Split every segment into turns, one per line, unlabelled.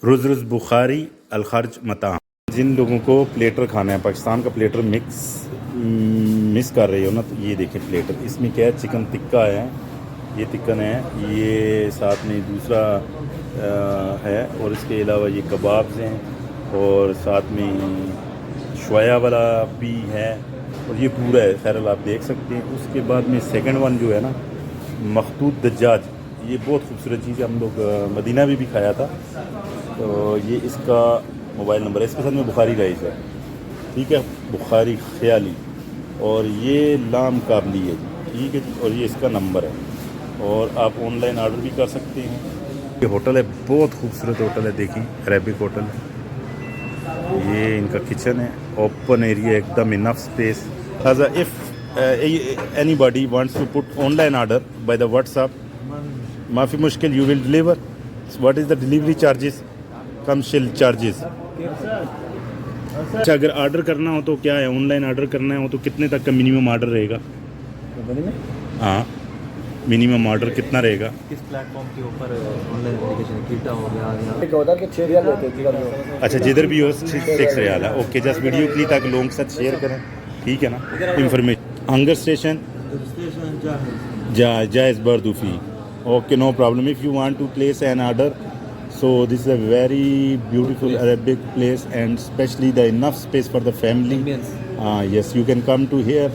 रुज़ रुज़ बुखारी अलखर्ज मता। जिन लोगों को प्लेटर खाना है, पाकिस्तान का प्लेटर मिस कर रहे हो ना, तो ये देखें प्लेटर। इसमें क्या है, चिकन टिक्का है, ये चिकन है, ये साथ में दूसरा है, और इसके अलावा ये कबाब्स हैं, और साथ में शोया वाला भी है, और ये पूरा है। खैर आप देख सकते हैं। उसके बाद में सेकंड वन जो है ना, मखतूत दज्जाज, ये बहुत खूबसूरत चीज़ है। हम लोग मदीना में भी खाया था। तो ये इसका मोबाइल नंबर है, इसके साथ में बुखारी राइस है, ठीक है, बुखारी ख्याली, और ये लाम काबली है, ठीक है, और ये इसका नंबर है, और आप ऑनलाइन ऑर्डर भी कर सकते हैं। ये होटल है, बहुत खूबसूरत होटल है, देखिए अरेबिक होटल है। ये इनका किचन है, ओपन एरिया, एकदम enough space. As if anybody wants to put online order by the WhatsApp, माफ़ी मुश्किल, you will deliver. What is the delivery charges? Commercial charges. अच्छा, अगर ऑर्डर करना हो तो क्या है, ऑनलाइन ऑर्डर करना हो तो कितने तक का मिनिमम ऑर्डर रहेगा? हाँ, मिनिमम ऑर्डर कितना रहेगा?
किस प्लेटफॉर्म के ऊपर ऑनलाइन एप्लीकेशन कीटा हो गया
अच्छा, जिधर भी हो 6 रियाल है। ओके, जस्ट वीडियो क्लिक ताकि लोगों के साथ शेयर करें, ठीक है ना। इंफॉर्मेशन हंगर स्टेशन जायज़ बरदूफी। Okay, no problem. If you want to place an order, so this is a very beautiful Arabic place, and especially the enough space for the family. Yes, you can come to here,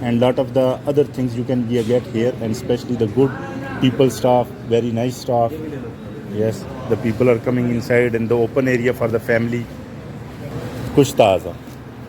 and lot of the other things you can get here, and especially the good people, staff, very nice staff. Yes, the people are coming inside in the open area for the family. कुछ ताज़ा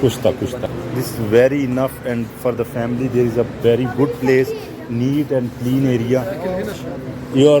कुश्ता। This is very enough, and for the family there is a very good place, neat and clean area. Your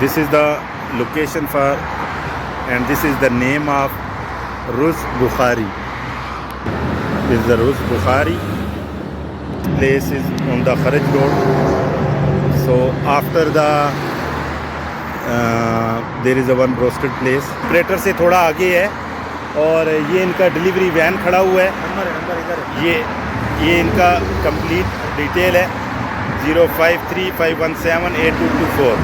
This is the location for, and this is the name of Ruz Bukhari. This is the Ruz Bukhari. Place is on the Kharaj road. So after the there is a one roasted place. Operator से थोड़ा आगे है, और ये इनका delivery van खड़ा हुआ है। ये इनका कंप्लीट डिटेल है 0535178224।